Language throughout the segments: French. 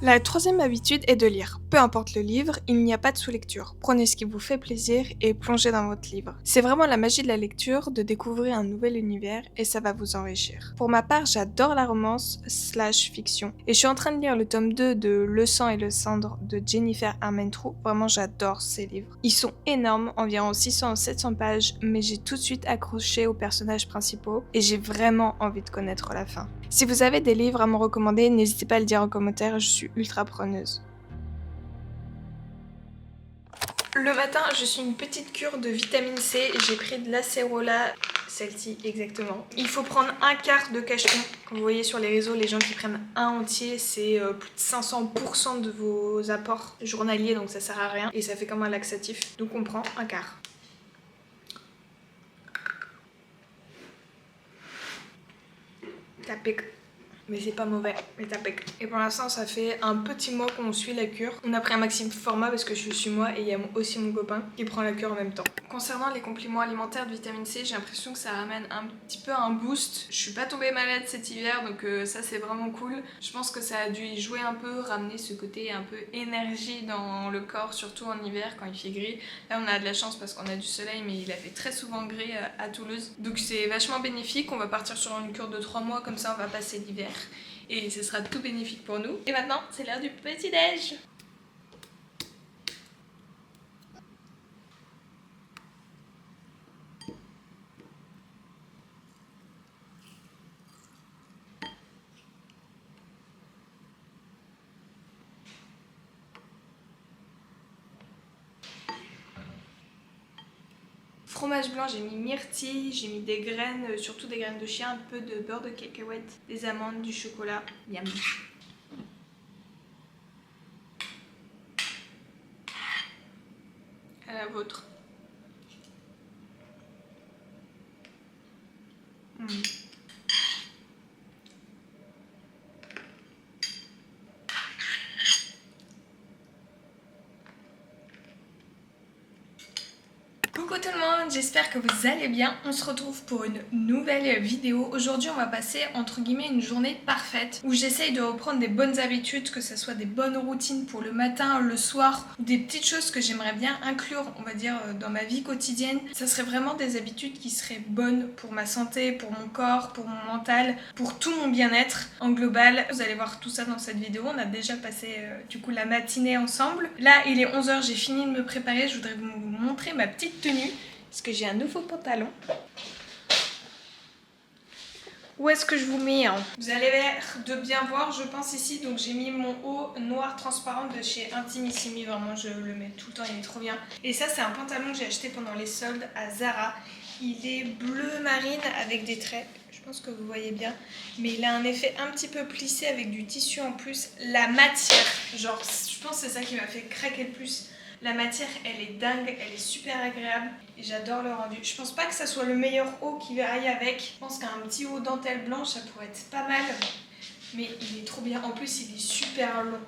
La troisième habitude est de lire. Peu importe le livre, il n'y a pas de sous-lecture. Prenez ce qui vous fait plaisir et plongez dans votre livre. C'est vraiment la magie de la lecture de découvrir un nouvel univers et ça va vous enrichir. Pour ma part, j'adore la romance / fiction et je suis en train de lire le tome 2 de Le sang et le cendre de Jennifer Armentrout. Vraiment, j'adore ces livres. Ils sont énormes, environ 600 ou 700 pages, mais j'ai tout de suite accroché aux personnages principaux et j'ai vraiment envie de connaître la fin. Si vous avez des livres à me recommander, n'hésitez pas à le dire en commentaire, je suis ultra preneuse. Le matin, je suis une petite cure de vitamine C, j'ai pris de l'acérola, celle-ci exactement. Il faut prendre un quart de cachetons. Comme vous voyez sur les réseaux, les gens qui prennent un entier, c'est plus de 500% de vos apports journaliers, donc ça sert à rien. Et ça fait comme un laxatif, donc on prend un quart. Ça pique. Mais c'est pas mauvais, mais ça pique. Et pour l'instant, ça fait un petit mois qu'on suit la cure. On a pris un maximum format parce que je suis moi et il y a aussi mon copain qui prend la cure en même temps. Concernant les compléments alimentaires de vitamine C, j'ai l'impression que ça ramène un petit peu un boost. Je suis pas tombée malade cet hiver, donc ça c'est vraiment cool. Je pense que ça a dû y jouer un peu, ramener ce côté un peu énergie dans le corps, surtout en hiver quand il fait gris. Là on a de la chance parce qu'on a du soleil, mais il a fait très souvent gris à Toulouse. Donc c'est vachement bénéfique. On va partir sur une cure de 3 mois, comme ça on va passer l'hiver. Et ce sera tout bénéfique pour nous. Et maintenant, c'est l'heure du petit-déj. Fromage blanc, j'ai mis myrtille, j'ai mis des graines, surtout des graines de chia, un peu de beurre de cacahuète, des amandes, du chocolat. Miam. À la vôtre. Coucou tout le monde, j'espère que vous allez bien. On se retrouve pour une nouvelle vidéo. Aujourd'hui, on va passer entre guillemets une journée parfaite où j'essaye de reprendre des bonnes habitudes, que ce soit des bonnes routines pour le matin, le soir, ou des petites choses que j'aimerais bien inclure, on va dire, dans ma vie quotidienne. Ça serait vraiment des habitudes qui seraient bonnes pour ma santé, pour mon corps, pour mon mental, pour tout mon bien-être en global. Vous allez voir tout ça dans cette vidéo. On a déjà passé du coup la matinée ensemble. Là, il est 11h, j'ai fini de me préparer. Je voudrais vous montrer ma petite tenue parce que j'ai un nouveau pantalon. Où est-ce que je vous mets hein? Vous allez l'air de bien voir, je pense ici. Donc j'ai mis mon haut noir transparent de chez Intimissimi. Vraiment, je le mets tout le temps, il est trop bien. Et ça, c'est un pantalon que j'ai acheté pendant les soldes à Zara. Il est bleu marine avec des traits. Je pense que vous voyez bien. Mais il a un effet un petit peu plissé avec du tissu en plus. La matière, genre, je pense que c'est ça qui m'a fait craquer le plus. La matière, elle est dingue, elle est super agréable et j'adore le rendu. Je pense pas que ça soit le meilleur haut qui aille avec. Je pense qu'un petit haut dentelle blanche, ça pourrait être pas mal. Mais il est trop bien. En plus, il est super long.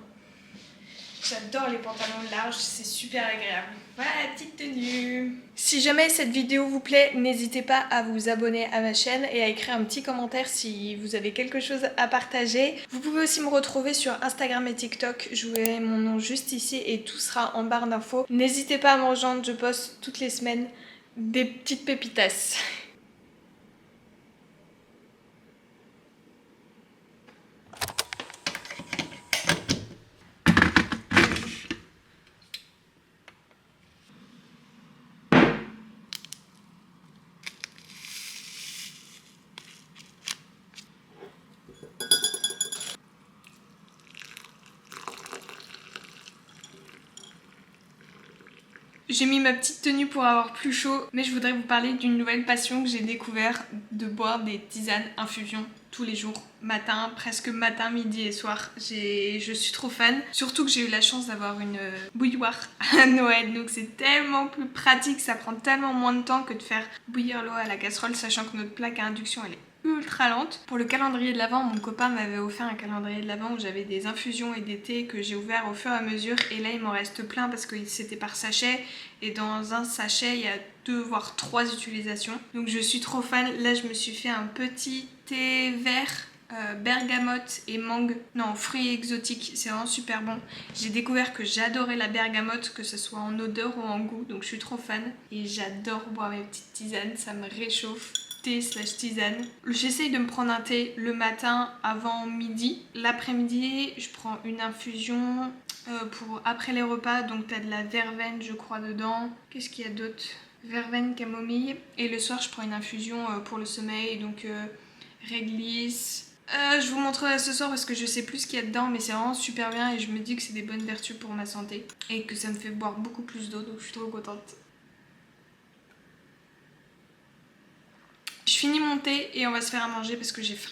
J'adore les pantalons larges, c'est super agréable. Voilà la petite tenue. Si jamais cette vidéo vous plaît, n'hésitez pas à vous abonner à ma chaîne et à écrire un petit commentaire si vous avez quelque chose à partager. Vous pouvez aussi me retrouver sur Instagram et TikTok, je vous verrai mon nom juste ici et tout sera en barre d'infos. N'hésitez pas à me rejoindre, je poste toutes les semaines des petites pépitas. J'ai mis ma petite tenue pour avoir plus chaud, mais je voudrais vous parler d'une nouvelle passion que j'ai découvert, de boire des tisanes infusions tous les jours, matin, presque matin, midi et soir. Je suis trop fan, surtout que j'ai eu la chance d'avoir une bouilloire à Noël, donc c'est tellement plus pratique, ça prend tellement moins de temps que de faire bouillir l'eau à la casserole, sachant que notre plaque à induction elle est ultra lente. Pour le calendrier de l'Avent, mon copain m'avait offert un calendrier de l'Avent où j'avais des infusions et des thés que j'ai ouvert au fur et à mesure, et là il m'en reste plein parce que c'était par sachet, et dans un sachet il y a 2 voire 3 utilisations, donc je suis trop fan. Là je me suis fait un petit thé vert bergamote et mangue, non, fruits exotiques, c'est vraiment super bon. J'ai découvert que j'adorais la bergamote, que ce soit en odeur ou en goût, donc je suis trop fan et j'adore boire mes petites tisanes, ça me réchauffe. Thé/tisane. J'essaye de me prendre un thé le matin avant midi. L'après-midi, je prends une infusion pour après les repas. Donc t'as de la verveine, je crois, dedans. Qu'est-ce qu'il y a d'autre? Verveine, camomille. Et le soir, je prends une infusion pour le sommeil. Donc réglisse. Je vous montrerai ce soir parce que je sais plus ce qu'il y a dedans, mais c'est vraiment super bien et je me dis que c'est des bonnes vertus pour ma santé et que ça me fait boire beaucoup plus d'eau, donc je suis trop contente. Je finis mon thé et on va se faire à manger parce que j'ai faim.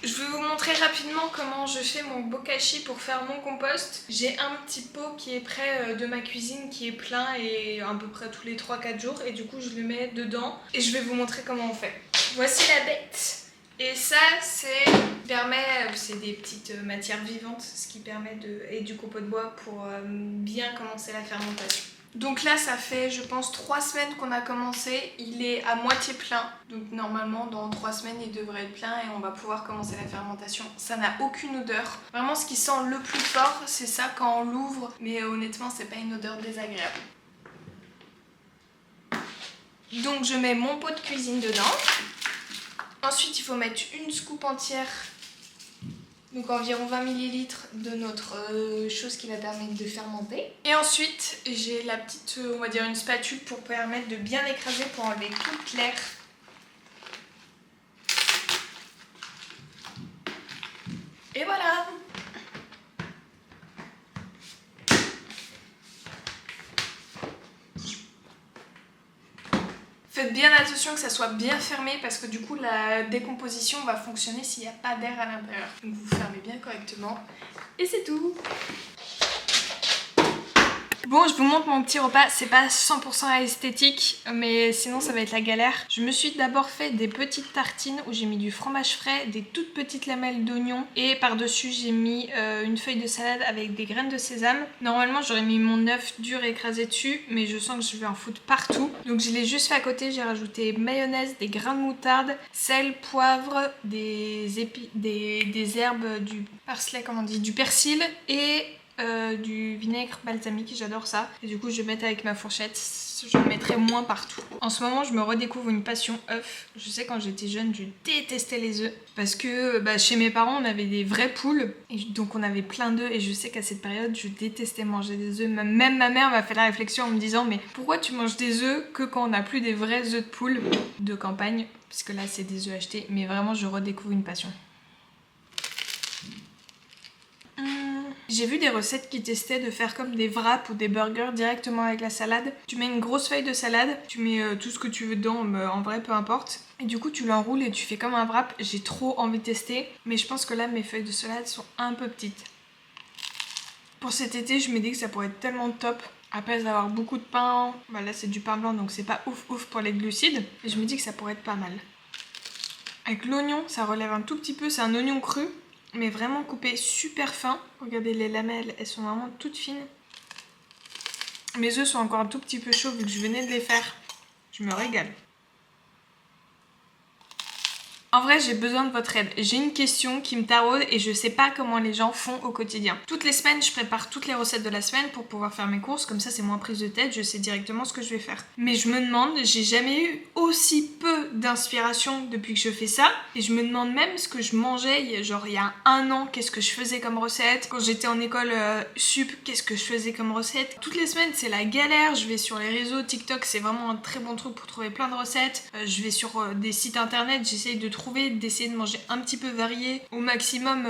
Je vais vous montrer rapidement comment je fais mon bokashi pour faire mon compost. J'ai un petit pot qui est près de ma cuisine qui est plein et à peu près tous les 3-4 jours et du coup je le mets dedans et je vais vous montrer comment on fait. Voici la bête. Et ça c'est des petites matières vivantes, ce qui permet et du copeaux de bois pour bien commencer la fermentation. Donc là ça fait je pense 3 semaines qu'on a commencé, il est à moitié plein, donc normalement dans 3 semaines il devrait être plein et on va pouvoir commencer la fermentation. Ça n'a aucune odeur, vraiment ce qui sent le plus fort c'est ça quand on l'ouvre, mais honnêtement c'est pas une odeur désagréable. Donc je mets mon pot de cuisine dedans, ensuite il faut mettre une scoop entière, donc environ 20 ml de notre chose qui va permettre de fermenter. Et ensuite, j'ai la petite, on va dire une spatule pour permettre de bien écraser pour enlever toute l'air. Et voilà! Faites bien attention que ça soit bien fermé parce que du coup la décomposition va fonctionner s'il n'y a pas d'air à l'intérieur. Donc vous fermez bien correctement et c'est tout. Bon, je vous montre mon petit repas, c'est pas 100% esthétique, mais sinon ça va être la galère. Je me suis d'abord fait des petites tartines où j'ai mis du fromage frais, des toutes petites lamelles d'oignon et par-dessus j'ai mis une feuille de salade avec des graines de sésame. Normalement j'aurais mis mon œuf dur écrasé dessus, mais je sens que je vais en foutre partout. Donc je l'ai juste fait à côté, j'ai rajouté mayonnaise, des grains de moutarde, sel, poivre, des herbes, du parsley, comment on dit, du persil et du vinaigre balsamique, j'adore ça. Et du coup je vais mettre avec ma fourchette, je le mettrai moins partout. En ce moment je me redécouvre une passion œufs. Je sais quand j'étais jeune je détestais les œufs parce que chez mes parents on avait des vraies poules et donc on avait plein d'œufs et je sais qu'à cette période je détestais manger des œufs. Même ma mère m'a fait la réflexion en me disant mais pourquoi tu manges des œufs que quand on n'a plus des vrais œufs de poule de campagne, parce que là c'est des œufs achetés. Mais vraiment je redécouvre une passion. J'ai vu des recettes qui testaient de faire comme des wraps ou des burgers directement avec la salade. Tu mets une grosse feuille de salade, tu mets tout ce que tu veux dedans, en vrai peu importe. Et du coup tu l'enroules et tu fais comme un wrap. J'ai trop envie de tester, mais je pense que là mes feuilles de salade sont un peu petites. Pour cet été je me dis que ça pourrait être tellement top. Après d'avoir beaucoup de pain, là c'est du pain blanc donc c'est pas ouf pour les glucides. Et je me dis que ça pourrait être pas mal. Avec l'oignon ça relève un tout petit peu, c'est un oignon cru. Mais vraiment coupé super fin. Regardez les lamelles, elles sont vraiment toutes fines. Mes œufs sont encore un tout petit peu chauds vu que je venais de les faire. Je me régale. En vrai, j'ai besoin de votre aide. J'ai une question qui me taraude et je sais pas comment les gens font au quotidien. Toutes les semaines, je prépare toutes les recettes de la semaine pour pouvoir faire mes courses. Comme ça, c'est moins prise de tête, je sais directement ce que je vais faire. Mais je me demande, j'ai jamais eu aussi peu d'inspiration depuis que je fais ça. Et je me demande même ce que je mangeais il y a 1 an, qu'est-ce que je faisais comme recette. Quand j'étais en école sup, qu'est-ce que je faisais comme recette. Toutes les semaines, c'est la galère. Je vais sur les réseaux, TikTok, c'est vraiment un très bon truc pour trouver plein de recettes. Je vais sur des sites internet, j'essaye d'essayer de manger un petit peu varié, au maximum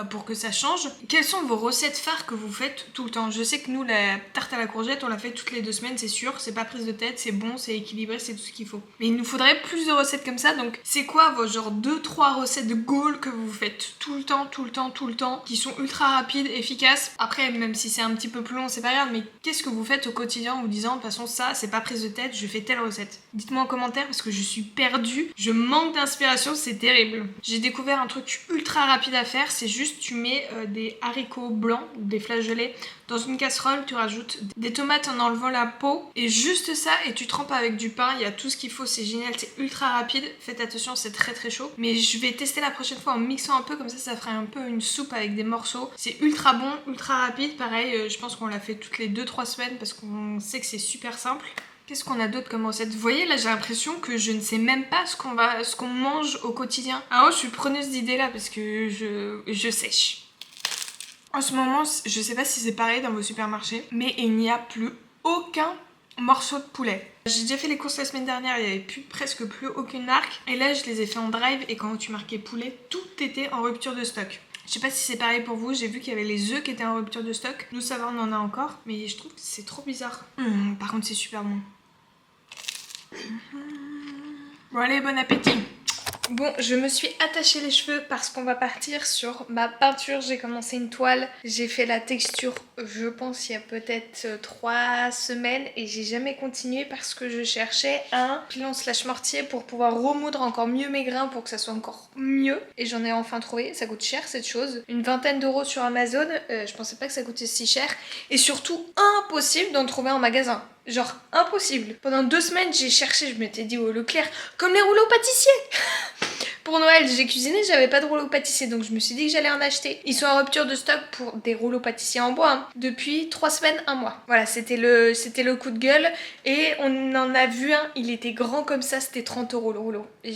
pour que ça change. Quelles sont vos recettes phares que vous faites tout le temps? Je sais que nous, la tarte à la courgette, on la fait toutes les 2 semaines, c'est sûr. C'est pas prise de tête, c'est bon, c'est équilibré, c'est tout ce qu'il faut. Mais il nous faudrait plus de recettes comme ça. Donc, c'est quoi vos genre 2-3 recettes de goal que vous faites tout le temps, qui sont ultra rapides, efficaces? Après, même si c'est un petit peu plus long, c'est pas grave, mais qu'est-ce que vous faites au quotidien en vous disant, de toute façon, ça, c'est pas prise de tête, je fais telle recette? Dites-moi en commentaire parce que je suis perdue, je manque d'inspiration, c'est terrible. J'ai découvert un truc ultra rapide à faire, c'est juste tu mets des haricots blancs, des flageolets dans une casserole, tu rajoutes des tomates en enlevant la peau et juste ça et tu trempes avec du pain, il y a tout ce qu'il faut, c'est génial, c'est ultra rapide, faites attention, c'est très très chaud, mais je vais tester la prochaine fois en mixant un peu, comme ça ferait un peu une soupe avec des morceaux, c'est ultra bon, ultra rapide, pareil, je pense qu'on l'a fait toutes les 2-3 semaines parce qu'on sait que c'est super simple. Qu'est-ce qu'on a d'autre comme recette? Vous voyez, là j'ai l'impression que je ne sais même pas ce qu'on mange au quotidien. Alors je suis preneuse d'idées là parce que je sèche. En ce moment, je sais pas si c'est pareil dans vos supermarchés, mais il n'y a plus aucun morceau de poulet. J'ai déjà fait les courses la semaine dernière, il n'y avait presque plus aucune marque. Et là je les ai fait en drive et quand tu marquais poulet, tout était en rupture de stock. Je sais pas si c'est pareil pour vous, j'ai vu qu'il y avait les œufs qui étaient en rupture de stock. Nous ça va, on en a encore, mais je trouve que c'est trop bizarre. Par contre c'est super bon. Bon allez, bon appétit. Bon, je me suis attaché les cheveux parce qu'on va partir sur ma peinture. J'ai commencé une toile, j'ai fait la texture, je pense, il y a peut-être 3 semaines et j'ai jamais continué parce que je cherchais un pilon / mortier pour pouvoir remoudre encore mieux mes grains pour que ça soit encore mieux. Et j'en ai enfin trouvé, ça coûte cher cette chose. Une vingtaine d'euros sur Amazon, je pensais pas que ça coûtait si cher. Et surtout, impossible d'en trouver en magasin. Genre impossible. Pendant 2 semaines j'ai cherché, je m'étais dit au Leclerc, comme les rouleaux pâtissiers. Pour Noël j'ai cuisiné, j'avais pas de rouleaux pâtissiers donc je me suis dit que j'allais en acheter. Ils sont en rupture de stock pour des rouleaux pâtissiers en bois depuis 3 semaines, 1 mois. Voilà, c'était le coup de gueule et on en a vu un, il était grand comme ça, c'était 30 € le rouleau. Et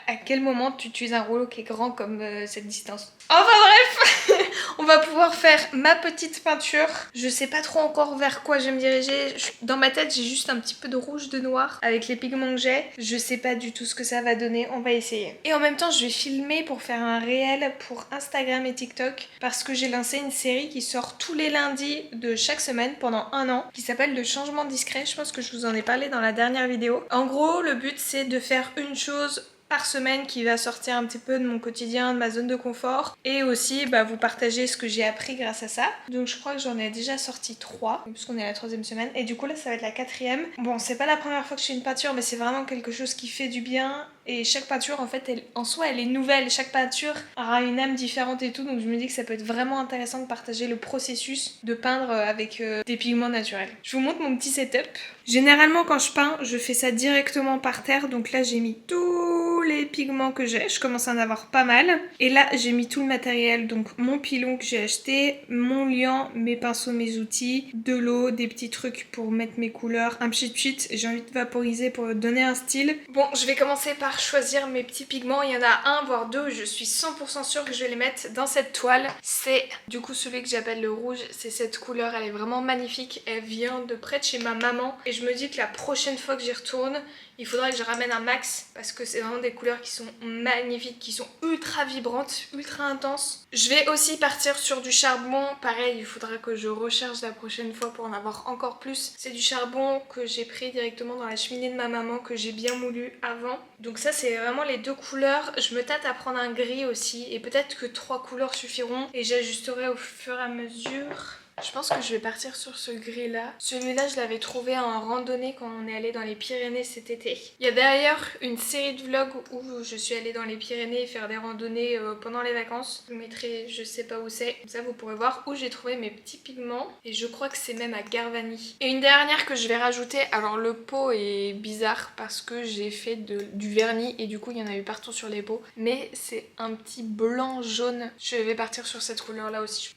à quel moment tu utilises un rouleau qui est grand comme cette distance? Enfin bref, on va pouvoir faire ma petite peinture. Je sais pas trop encore vers quoi je vais me diriger. Dans ma tête, j'ai juste un petit peu de rouge, de noir avec les pigments que j'ai. Je sais pas du tout ce que ça va donner. On va essayer. Et en même temps, je vais filmer pour faire un réel pour Instagram et TikTok parce que j'ai lancé une série qui sort tous les lundis de chaque semaine pendant 1 an qui s'appelle Le Changement Discret. Je pense que je vous en ai parlé dans la dernière vidéo. En gros, le but c'est de faire une chose par semaine qui va sortir un petit peu de mon quotidien, de ma zone de confort et aussi vous partager ce que j'ai appris grâce à ça. Donc je crois que j'en ai déjà sorti 3 puisqu'on est à la 3e semaine et du coup là ça va être la 4e. Bon, c'est pas la première fois que je fais une peinture mais c'est vraiment quelque chose qui fait du bien et chaque peinture en fait en soi elle est nouvelle, chaque peinture aura une âme différente et tout, donc je me dis que ça peut être vraiment intéressant de partager le processus de peindre avec des pigments naturels. Je vous montre mon petit setup. Généralement quand je peins je fais ça directement par terre, donc là j'ai mis tous les pigments que j'ai, je commence à en avoir pas mal et là j'ai mis tout le matériel, donc mon pilon que j'ai acheté, mon liant, mes pinceaux, mes outils, de l'eau, des petits trucs pour mettre mes couleurs, un petit cheat, j'ai envie de vaporiser pour donner un style. Bon, je vais commencer par choisir mes petits pigments, il y en a 1 voire 2, je suis 100% sûre que je vais les mettre dans cette toile. C'est du coup celui que j'appelle le rouge, c'est cette couleur, elle est vraiment magnifique, elle vient de près de chez ma maman et je me dis que la prochaine fois que j'y retourne, il faudra que je ramène un max parce que c'est vraiment des couleurs qui sont magnifiques, qui sont ultra vibrantes, ultra intenses. Je vais aussi partir sur du charbon, pareil il faudra que je recharge la prochaine fois pour en avoir encore plus. C'est du charbon que j'ai pris directement dans la cheminée de ma maman que j'ai bien moulu avant. Donc ça c'est vraiment les 2 couleurs. Je me tâte à prendre un gris aussi et peut-être que 3 couleurs suffiront et j'ajusterai au fur et à mesure. Je pense que je vais partir sur ce gris là. Celui-là je l'avais trouvé en randonnée quand on est allé dans les Pyrénées cet été. Il y a d'ailleurs une série de vlogs où je suis allée dans les Pyrénées faire des randonnées pendant les vacances. Je vous mettrai, je sais pas où c'est, comme ça vous pourrez voir où j'ai trouvé mes petits pigments. Et je crois que c'est même à Garvany. Et une dernière que je vais rajouter, alors le pot est bizarre parce que j'ai fait du vernis et du coup il y en a eu partout sur les pots. Mais c'est un petit blanc jaune. Je vais partir sur cette couleur là aussi.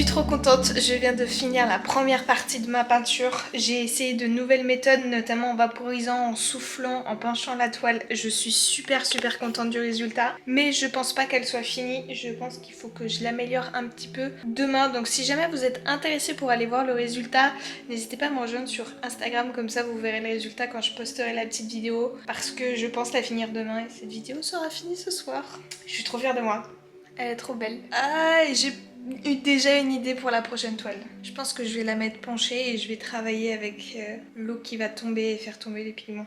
trop contente, je viens de finir la première partie de ma peinture. J'ai essayé de nouvelles méthodes, notamment en vaporisant, en soufflant, en penchant la toile. Je suis super contente du résultat, mais je pense pas qu'elle soit finie. Je pense qu'il faut que je l'améliore un petit peu demain. Donc si jamais vous êtes intéressé pour aller voir le résultat, n'hésitez pas à me rejoindre sur Instagram, comme ça vous verrez le résultat quand je posterai la petite vidéo, parce que je pense la finir demain et cette vidéo sera finie ce soir. Je suis trop fière de moi. Elle est trop belle. Ah, et j'ai eu déjà une idée pour la prochaine toile. Je pense que je vais la mettre penchée et je vais travailler avec l'eau qui va tomber et faire tomber les pigments.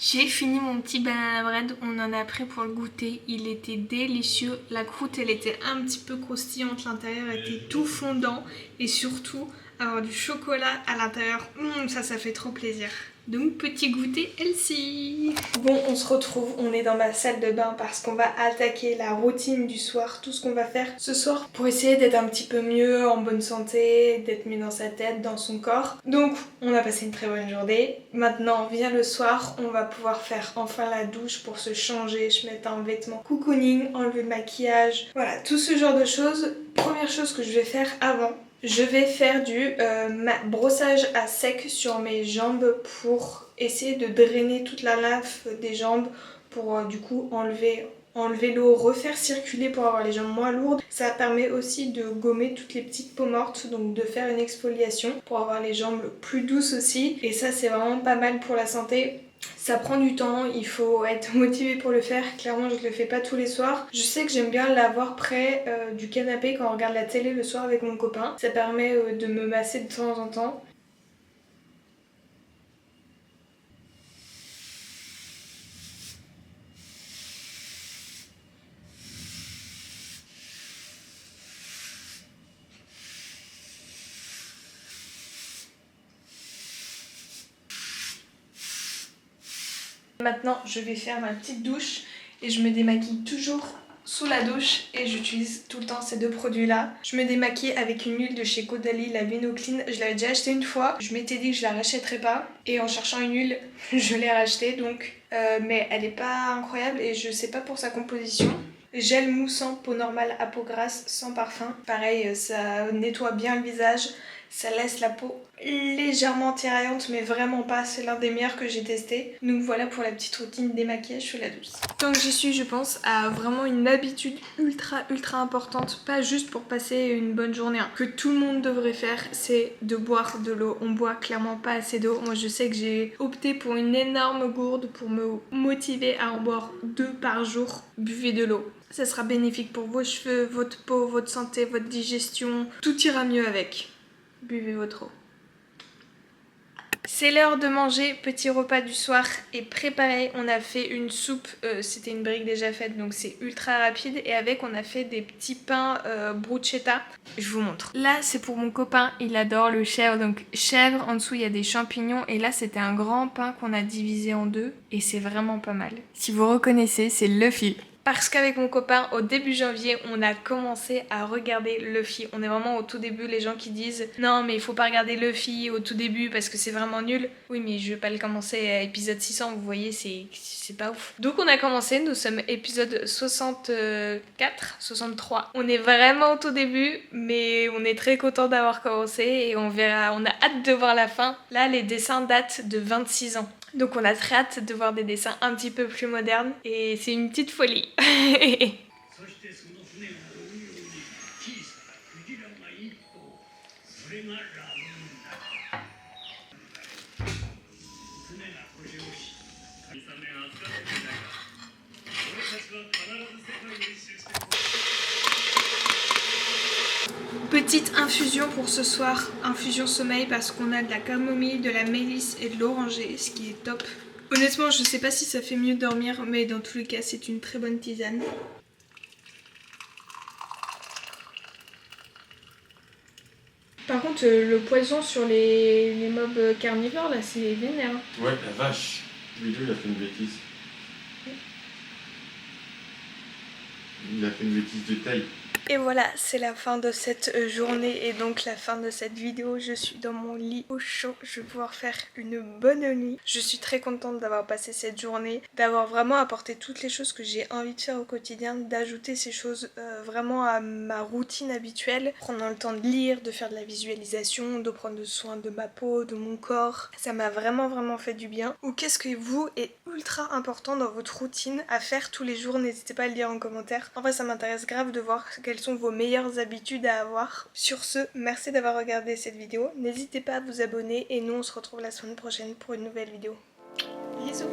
J'ai fini mon petit banana bread, on en a pris pour le goûter, il était délicieux, la croûte elle était un petit peu croustillante, l'intérieur était tout fondant et surtout avoir du chocolat à l'intérieur, ça fait trop plaisir. Donc petit goûter Elsie. Bon, on se retrouve, on est dans ma salle de bain parce qu'on va attaquer la routine du soir, tout ce qu'on va faire ce soir pour essayer d'être un petit peu mieux, en bonne santé, d'être mieux dans sa tête, dans son corps. Donc on a passé une très bonne journée. Maintenant vient le soir, on va pouvoir faire enfin la douche pour se changer, se mettre un vêtement cocooning, enlever le maquillage, voilà, tout ce genre de choses. Première chose que je vais faire avant, je vais faire du brossage à sec sur mes jambes pour essayer de drainer toute la lymphe des jambes pour du coup enlever l'eau, refaire circuler pour avoir les jambes moins lourdes. Ça permet aussi de gommer toutes les petites peaux mortes, donc de faire une exfoliation pour avoir les jambes plus douces aussi. Et ça c'est vraiment pas mal pour la santé. Ça prend du temps, il faut être motivé pour le faire, clairement je le fais pas tous les soirs. Je sais que j'aime bien l'avoir près du canapé quand on regarde la télé le soir avec mon copain. Ça permet de me masser de temps en temps. Maintenant je vais faire ma petite douche et je me démaquille toujours sous la douche et j'utilise tout le temps ces deux produits là. Je me démaquille avec une huile de chez Caudalie, la Vino Clean. Je l'avais déjà achetée une fois, je m'étais dit que je la rachèterais pas et en cherchant une huile je l'ai rachetée donc mais elle est pas incroyable et je sais pas pour sa composition. Gel moussant, peau normale à peau grasse, sans parfum. Pareil, ça nettoie bien le visage, ça laisse la peau légèrement tiraillante, mais vraiment pas. C'est l'un des meilleurs que j'ai testé. Donc voilà pour la petite routine démaquillage sous la douce. Tant que j'y suis, je pense à vraiment une habitude ultra importante, pas juste pour passer une bonne journée, hein, que tout le monde devrait faire, c'est de boire de l'eau. On boit clairement pas assez d'eau. Moi je sais que j'ai opté pour une énorme gourde pour me motiver à en boire 2 par jour. Buvez de l'eau. Ça sera bénéfique pour vos cheveux, votre peau, votre santé, votre digestion. Tout ira mieux avec. Buvez votre eau. C'est l'heure de manger, petit repas du soir est préparé. On a fait une soupe, c'était une brique déjà faite donc c'est ultra rapide. Et avec on a fait des petits pains bruschetta. Je vous montre. Là c'est pour mon copain, il adore le chèvre. Donc chèvre, en dessous il y a des champignons. Et là c'était un grand pain qu'on a divisé en deux. Et c'est vraiment pas mal. Si vous reconnaissez, c'est Luffy. Parce qu'avec mon copain, au début janvier, on a commencé à regarder Luffy. On est vraiment au tout début, les gens qui disent « Non, mais il faut pas regarder Luffy au tout début parce que c'est vraiment nul. » Oui, mais je vais pas le commencer à épisode 600, vous voyez, c'est pas ouf. Donc on a commencé, nous sommes épisode 64, 63. On est vraiment au tout début, mais on est très content d'avoir commencé et on verra, on a hâte de voir la fin. Là, les dessins datent de 26 ans. Donc on a très hâte de voir des dessins un petit peu plus modernes et c'est une petite folie. Petite infusion pour ce soir, infusion sommeil parce qu'on a de la camomille, de la mélisse et de l'oranger, ce qui est top. Honnêtement, je sais pas si ça fait mieux dormir, mais dans tous les cas, c'est une très bonne tisane. Par contre, le poison sur les mobs carnivores, là, c'est vénère. Ouais, la vache. Lui, il a fait une bêtise. Il a fait une bêtise de taille. Et voilà, c'est la fin de cette journée et donc la fin de cette vidéo. Je suis dans mon lit au chaud, je vais pouvoir faire une bonne nuit. Je suis très contente d'avoir passé cette journée, d'avoir vraiment apporté toutes les choses que j'ai envie de faire au quotidien, d'ajouter ces choses vraiment à ma routine habituelle. Prendre le temps de lire, de faire de la visualisation, de prendre soin de ma peau, de mon corps. Ça m'a vraiment fait du bien. Ou qu'est-ce que vous est ultra important dans votre routine à faire tous les jours? N'hésitez pas à le dire en commentaire. En vrai, ça m'intéresse grave de voir quelles sont vos meilleures habitudes à avoir. Sur ce, merci d'avoir regardé cette vidéo. N'hésitez pas à vous abonner et nous on se retrouve la semaine prochaine pour une nouvelle vidéo. Bisous!